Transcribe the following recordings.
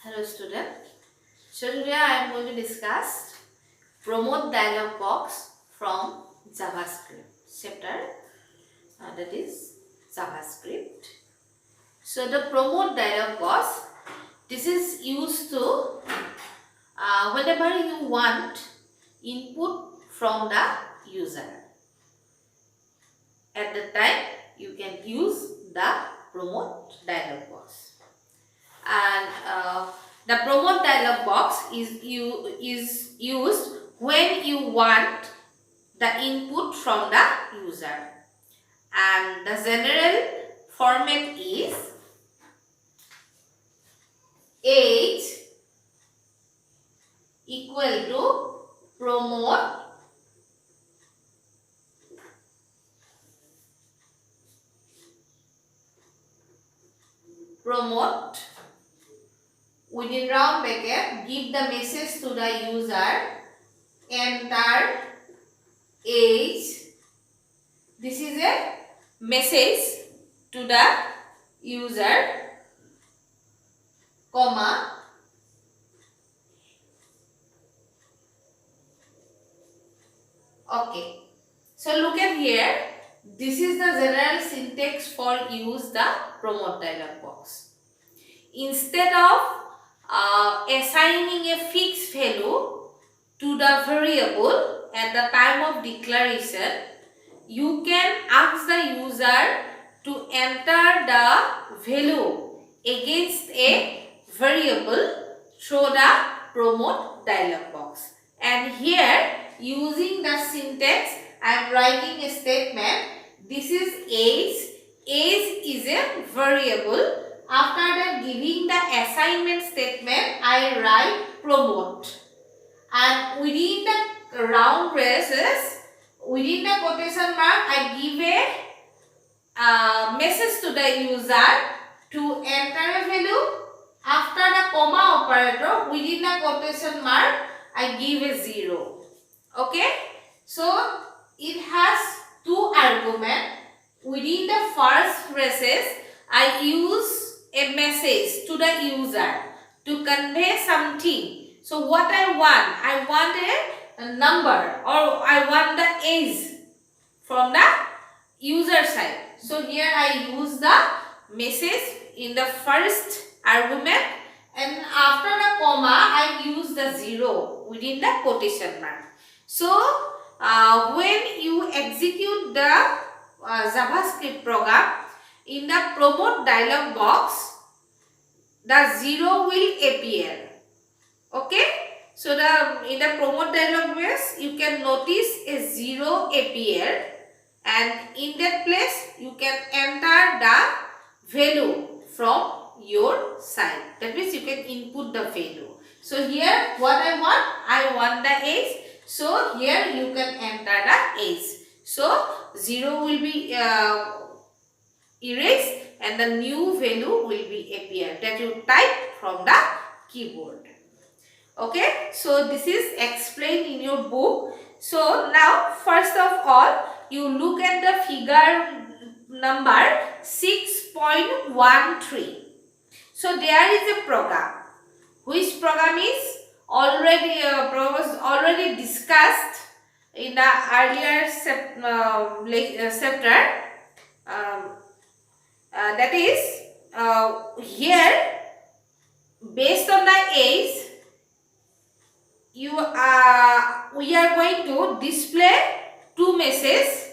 Hello student. So today I am going to discuss promote dialog box from JavaScript chapter that is JavaScript. So the promote dialog box, this is used to whenever you want input from the user. At the time you can use the promote dialog box. And the promote dialog box is used when you want the input from the user, and the general format is age equal to promote within round bracket, give the message to the user, enter age. This is a message to the user, comma, okay. So look at here, this is the general syntax for use the promote dialog box. Instead of assigning a fixed value to the variable at the time of declaration, you can ask the user to enter the value against a variable through the promote dialog box. And here, using the syntax, I am writing a statement. This is age. Age is a variable. After that, giving the assignment statement, I write promote. And within the round braces, within the quotation mark, I give a message to the user to enter a value. After the comma operator, within the quotation mark, I give a 0. Okay? So, it has two arguments. Within the first braces, I use a message to the user to convey something. So what I want a number, or I want the age from the user side. So here I use the message in the first argument, and after the comma I use the 0 within the quotation mark. So when you execute the JavaScript program, in the promote dialog box, the 0 will appear. Okay? So in the promote dialog box, you can notice a 0 appear, and in that place you can enter the value from your side. That means you can input the value. So here what I want the age. So here you can enter the age. So 0 will be erased and the new value will be appear that you type from the keyboard. Okay, so this is explained in your book. So now first of all, you look at the figure number 6.13. So there is a program. Which program is already discussed in the earlier chapter. That is here, based on the age, we are going to display two messages.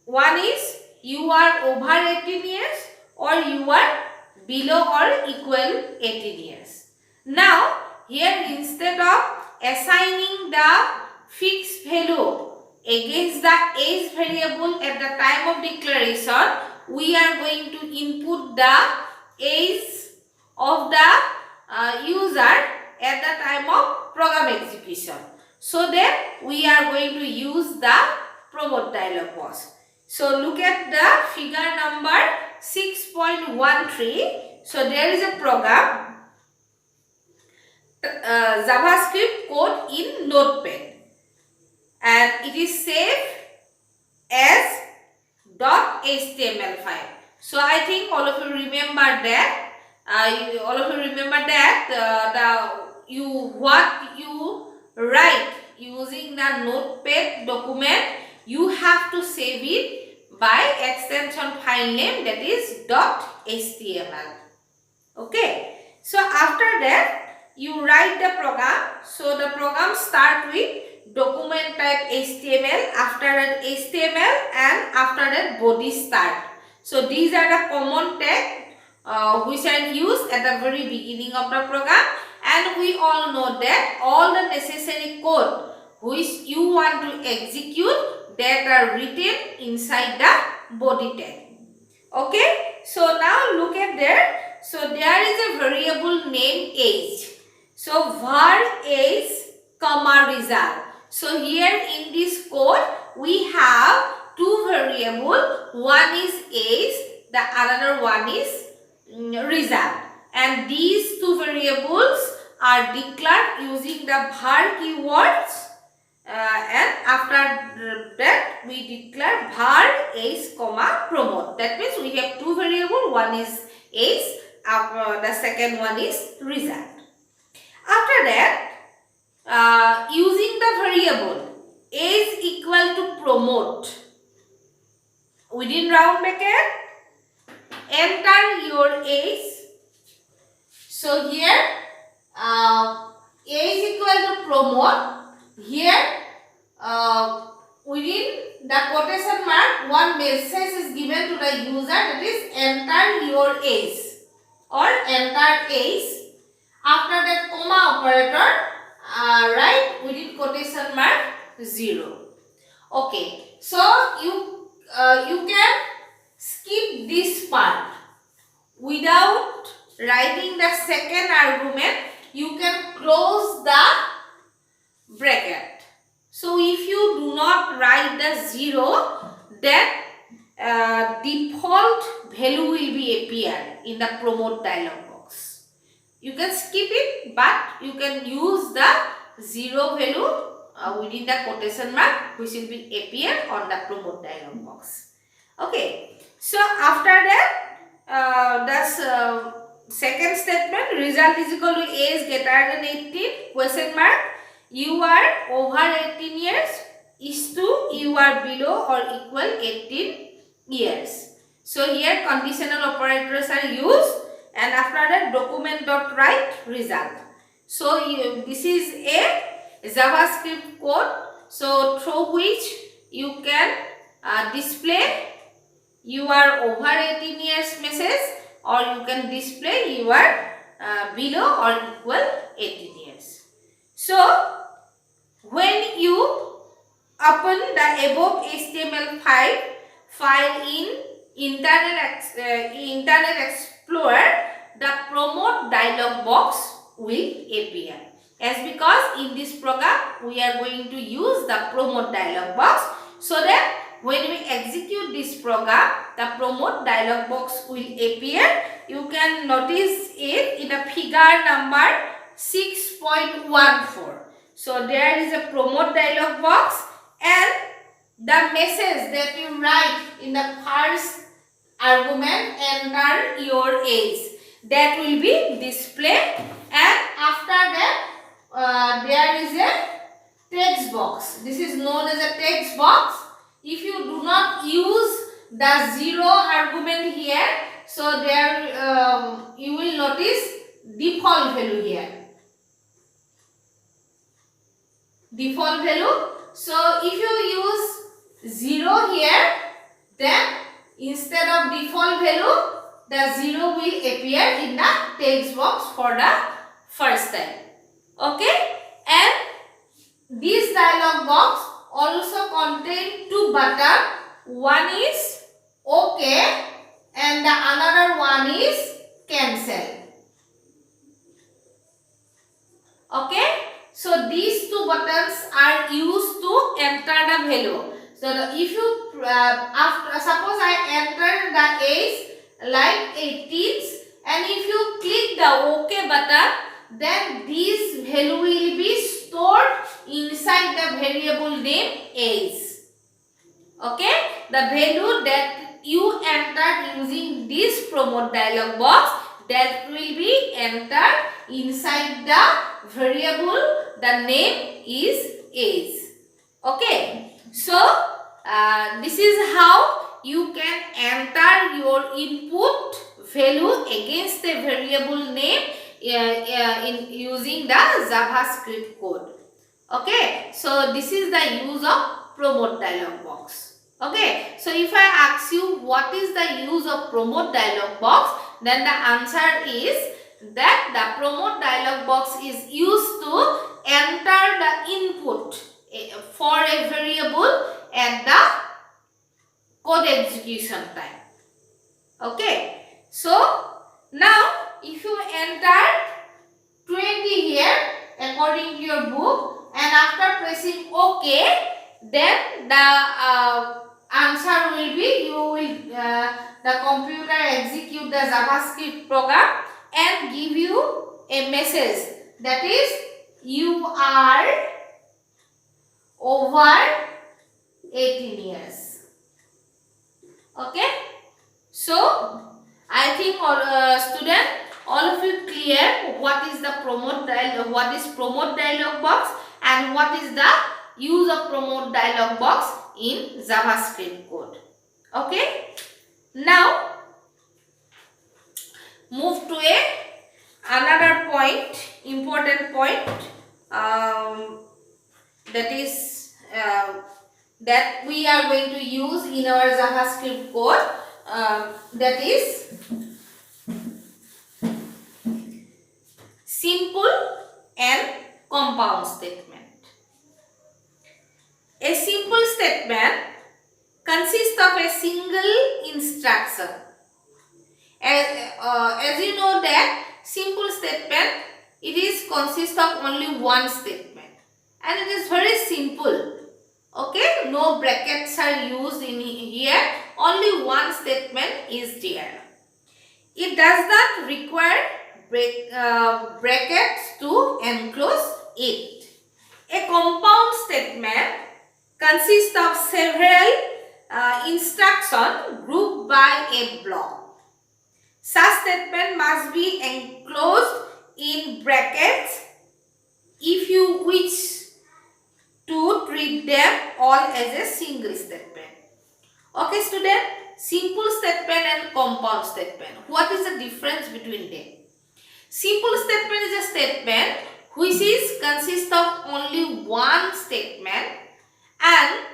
One is you are over 18 years or you are below or equal 18 years. Now here, instead of assigning the fixed value against the age variable at the time of declaration, we are going to input the age of the user at the time of program execution. So then we are going to use the promote dialog box. So look at the figure number 6.13. So there is a program, JavaScript code in Notepad, and it is saved as .html file. So I think all of you remember that all of you remember that what you write using the notepad document, you have to save it by extension file name, that is .html. Okay, so after that you write the program. So the program start with document type HTML, after that HTML, and after that body start. So these are the common tags which are used at the very beginning of the program, and we all know that all the necessary code which you want to execute, that are written inside the body tag. Okay, so now look at there. So there is a variable named age. So var age comma result. So here in this code we have two variables. One is age, the another one is result, and these two variables are declared using the var keywords, and after that we declare var age comma promote. That means we have two variables, one is age, the second one is result. After that, using the variable age equal to promote, within round bracket enter your age. So here age equal to promote. Here within the quotation mark one message is given to the user, that is enter your age or enter age. After that comma operator, write within quotation mark 0. Okay, so you can skip this part. Without writing the second argument, you can close the bracket. So if you do not write the 0, then default value will be appear in the promote dialog box. You can skip it, but you can use the 0 value within the quotation mark, which will be appear on the promote dialog box. Okay, so after that, the second statement, result is equal to age greater than 18 question mark. You are over 18 years is to you are below or equal 18 years. So here conditional operators are used, and after that document dot write result. So this is a JavaScript code, so through which you can display you are over 18 years message, or you can display you are below or equal 18 years. So when you open the above HTML file in Internet Explorer, the promote dialog box will appear. As because in this program we are going to use the promote dialog box, so that when we execute this program, the promote dialog box will appear. You can notice it in the figure number 6.14. So there is a promote dialog box, and the message that you write in the first argument, enter your age, that will be displayed, and after that there is a text box. This is known as a text box. If you do not use the 0 argument here, so there you will notice default value here. Default value. So if you use 0 here, then instead of default value, the 0 will appear in the text box for the first time. Okay, and this dialog box also contain two buttons. One is OK and the another one is cancel. Okay, so these two buttons are used to enter the value. So if you suppose I enter the age like 18, and if you click the OK button, then this value will be stored inside the variable name age. Okay, the value that you entered using this promote dialog box, that will be entered inside the variable. The name is age. Okay. So this is how you can enter your input value against a variable name in using the JavaScript code. Okay. So this is the use of promote dialog box. Okay, so if I ask you what is the use of promote dialog box, then the answer is that the promote dialog box is used to enter the input for a variable at the code execution time. Okay, so now if you enter 20 here according to your book and after pressing OK, then the answer will be the computer execute the JavaScript program and give you a message that is you are over 18 years. Okay, so I think student, all of you clear what is the promote dialog, what is promote dialog box and what is the use of promote dialog box in JavaScript code. Okay, now move to another point, important point, that is that we are going to use in our JavaScript code, that is simple and compound statement. A simple statement consists of a single instruction. As you know that simple statement, it is consists of only one statement and it is very simple. Okay, no brackets are used in here, only one statement is there. It does not require brackets to enclose it. A compound statement consists of several instructions grouped by a block. Such statement must be enclosed in brackets if you wish to treat them all as a single statement. Okay student, simple statement and compound statement. What is the difference between them? Simple statement is a statement which is consists of only one statement and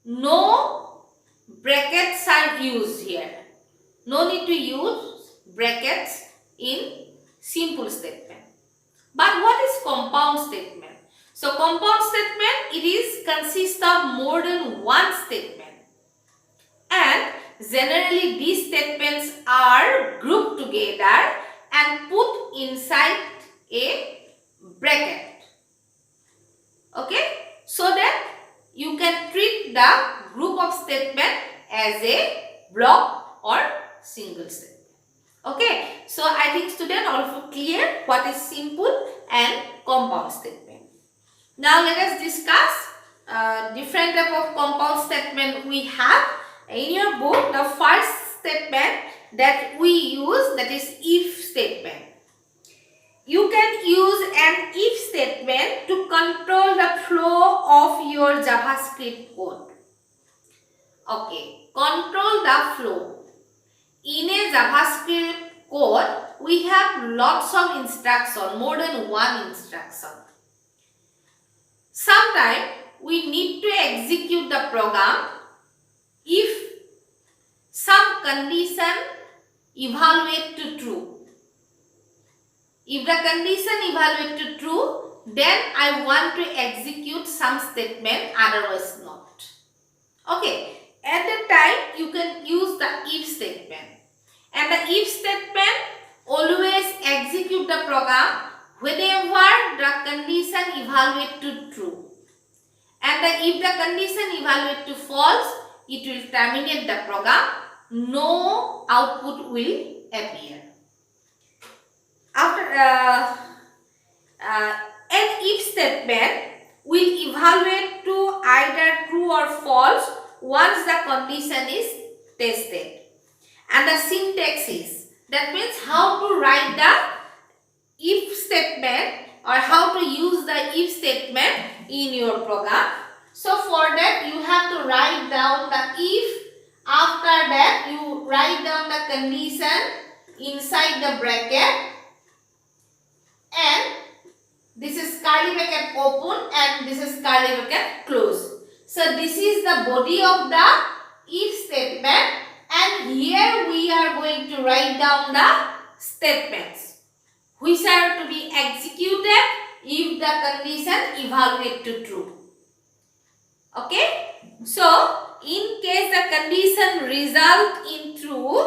no brackets are used here. No need to use brackets in simple statement. But what is compound statement? So compound statement, it is consists of more than one statement and generally these statements are grouped together and put inside a bracket. Okay, so that you can treat the group of statement as a block or single statement. Okay, so I think student, all of you clear what is simple and compound statement. Now let us discuss different type of compound statement we have. In your book, the first statement that we use, that is if statement. You can use an if statement to control the flow of your JavaScript code. Okay, control the flow. In a JavaScript code, we have lots of instructions, more than one instruction. Sometimes we need to execute the program if some condition evaluate to true. If the condition evaluate to true, then I want to execute some statement, otherwise not. Okay, at that time you can use the if statement. And the if statement always execute the program whenever the condition evaluate to true. And if the condition evaluate to false, it will terminate the program. No output will appear. After an if statement will evaluate to either true or false once the condition is tested. And the syntax is That means how to write the if statement or how to use the if statement in your program. So for that you have to write down the if. After that you write down the condition inside the bracket, and this is curly bracket open and this is curly bracket close. So this is the body of the if statement, and here we are going to write down the statements which are to be executed if the condition evaluate to true. Okay, so in case the condition result in true,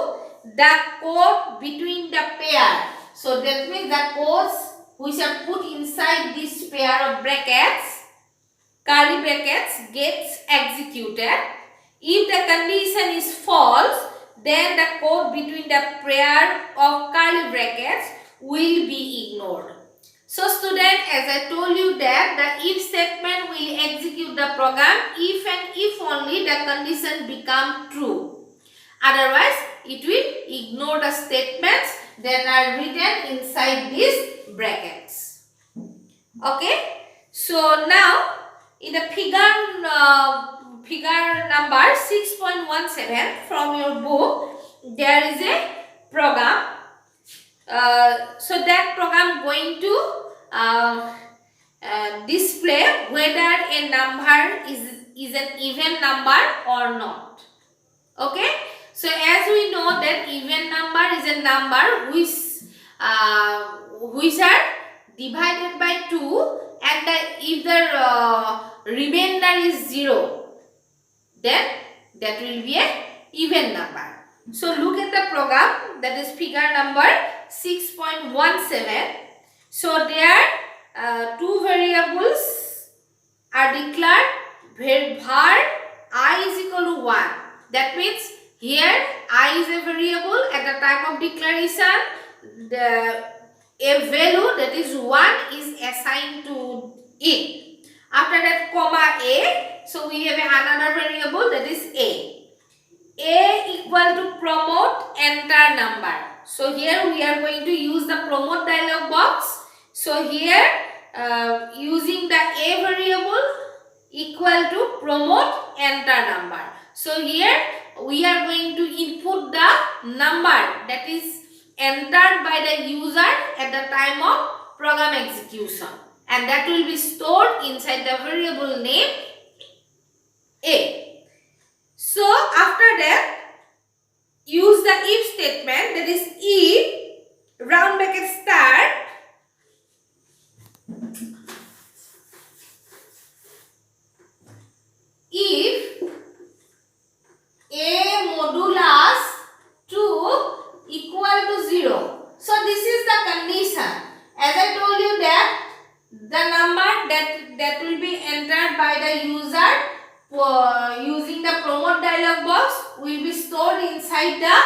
the code between the pair, so that means the codes which are put inside this pair of brackets, curly brackets, gets executed. If the condition is false, then the code between the pair of curly brackets will be ignored. So student, as I told you that the if statement will execute the program if and if only the condition become true. Otherwise, it will ignore the statements that are written inside these brackets. Okay. So now in the figure number 6.17 from your book, there is a program. So that program going to display whether a number is an even number or not. Okay. So as we know that even number is a number which are divided by 2, and if the remainder is 0, then that will be a even number. So look at the program, that is figure number 6.17. So there two variables are declared, var I is equal to 1. That means here I is a variable. At the time of declaration, a value that is 1 is assigned to it. After that, comma a, so we have another variable, that is a. A equal to promote enter number. So here we are going to use the promote dialog box. So here using the a variable equal to promote enter number. So here we are going to input the number that is entered by the user at the time of program execution, and that will be stored inside the variable name a. So after that, use the if statement, that is if round bracket start if a modulus 2 equal to 0. So this is the condition. As I told you that the number that will be entered by the user using the promote dialog box will be stored inside the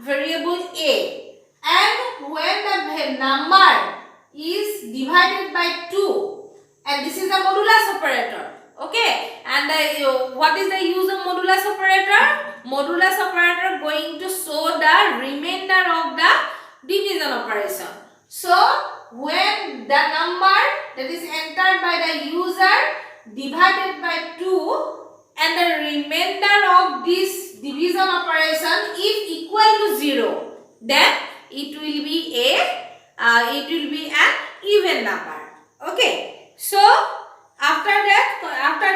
variable a, and when the number is divided by 2, and this is the modulus operator. Okay, and what is the use of modulus operator? Modulus operator going to show the remainder of the division operation. So when the number that is entered by the user divided by 2, and the remainder of this division operation is equal to 0, then it will be an even number. Okay. So after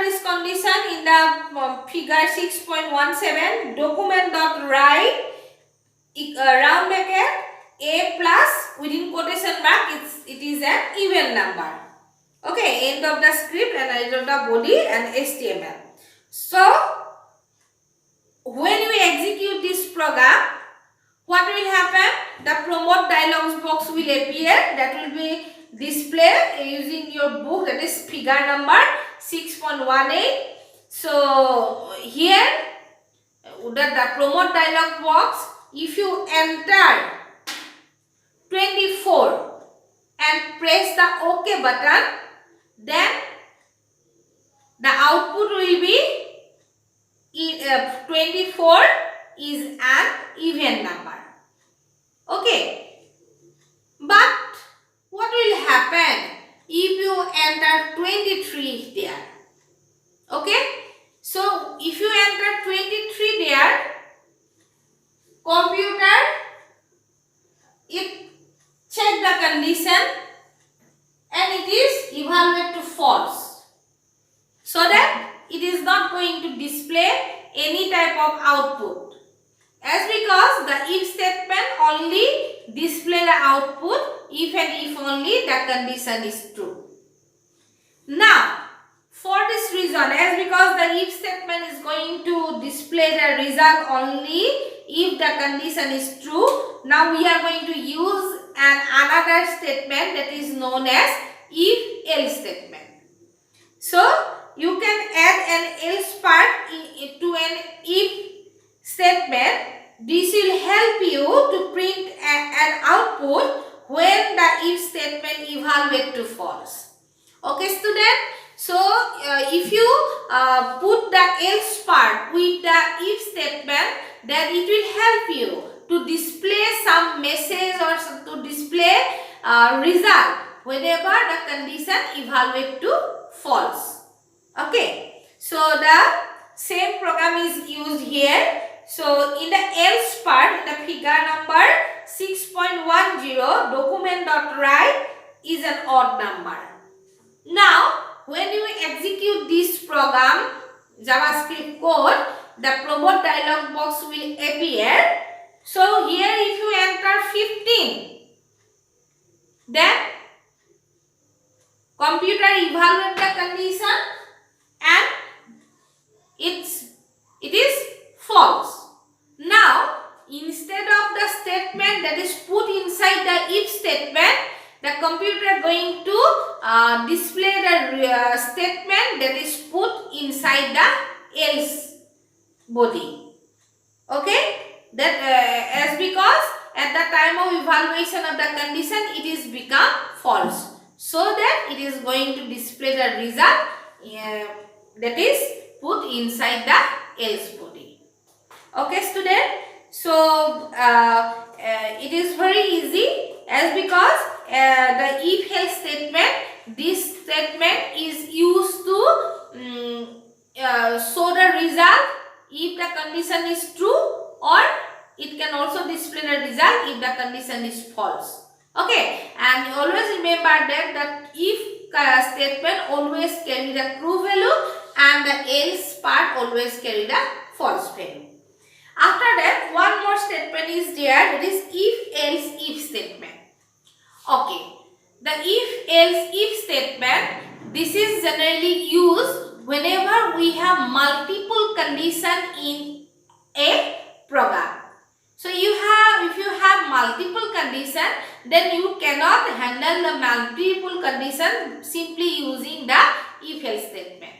this condition in the figure 6.17, document.write round bracket a plus within quotation mark, it is an even number. Okay, end of the script and end of the body and HTML. So when we execute this program, what will happen? The promote dialog box will appear, that will be displayed using your book, that is figure number 6.18. So here the promote dialog box, if you enter 24 and press the OK button, then the output will be 24 is an even number. Okay, but what will happen if you enter 23 there? Okay, so if you enter 23 there, computer it check the condition and it is evaluate to false, so that it is not going to display any type of output, as because the if statement only display the output if and if only the condition is true. Now for this reason, as because the if statement is going to display the result only if the condition is true, now we are going to use another statement that is known as if else statement. So you can add an else part to an if statement. This will help you to print an output when the if statement evaluate to false. Okay, student. So if you put the else part with the if statement, then it will help you to display some message or to display result whenever the condition evaluate to false. Okay, so the same program is used here. So in the else part, in the figure number 6.10, document.write is an odd number. Now when you execute this program, JavaScript code, the promote dialog box will appear. So here if you enter 15, then computer evaluate the condition and it is false. Now instead of the statement that is put inside the if statement, the computer going to display the statement that is put inside the else body. Okay, that as because at the time of evaluation of the condition it is become false, so that it is going to display the result that is put inside the else body. Okay, student. So it is very easy, as because the if else statement, this statement is used to show the result if the condition is true, or it can also display the result if the condition is false. Okay, and always remember that if statement always carry the true value and the else part always carry the false value. After that, one more statement is there, that is if else if statement. Okay, the if else if statement, this is generally used whenever we have multiple conditions in a program. So if you have multiple conditions, then you cannot handle the multiple conditions simply using the if else statement.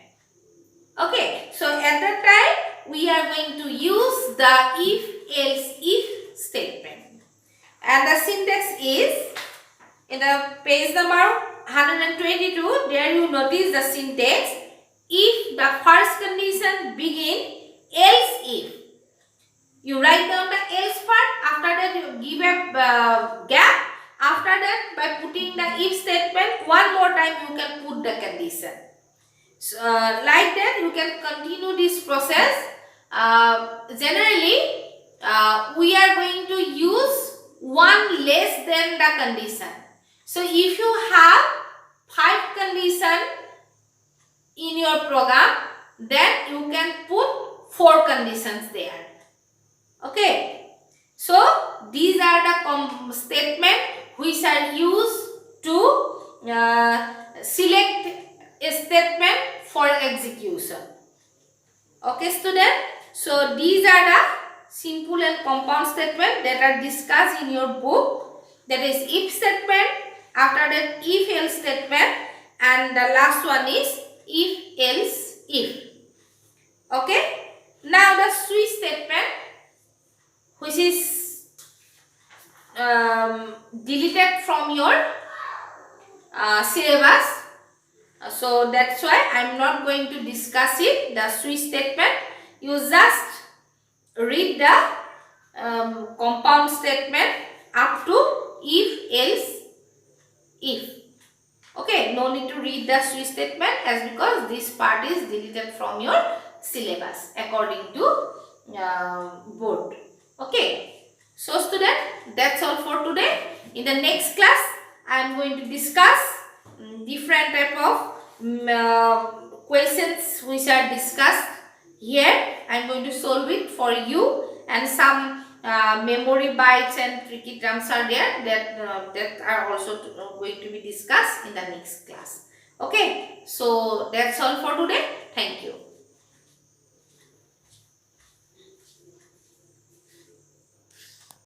Okay, so at that time we are going to use the if else if statement, and the syntax is in the page number 122. There you notice the syntax: if the first condition begin, else if. You write down the else part, after that you give a gap, after that by putting the if statement one more time you can put the condition. So, like that you can continue this process. Generally we are going to use one less than the condition. So if you have 5 conditions in your program, then you can put 4 conditions there. Okay, so these are the statements which are used to select a statement for execution. Okay, student. So these are the simple and compound statements that are discussed in your book. That is if statement, after that if else statement, and the last one is if else if. Okay. Now the switch statement, which is deleted from your syllabus. So that's why I am not going to discuss it. The switch statement, you just read the compound statement up to if, else, if. Okay, no need to read the switch statement as because this part is deleted from your syllabus according to board. Okay, so student, that's all for today. In the next class, I am going to discuss different type of questions which are discussed here. I am going to solve it for you, and some memory bites and tricky terms are there that are also going to be discussed in the next class. Okay, so that's all for today. Thank you.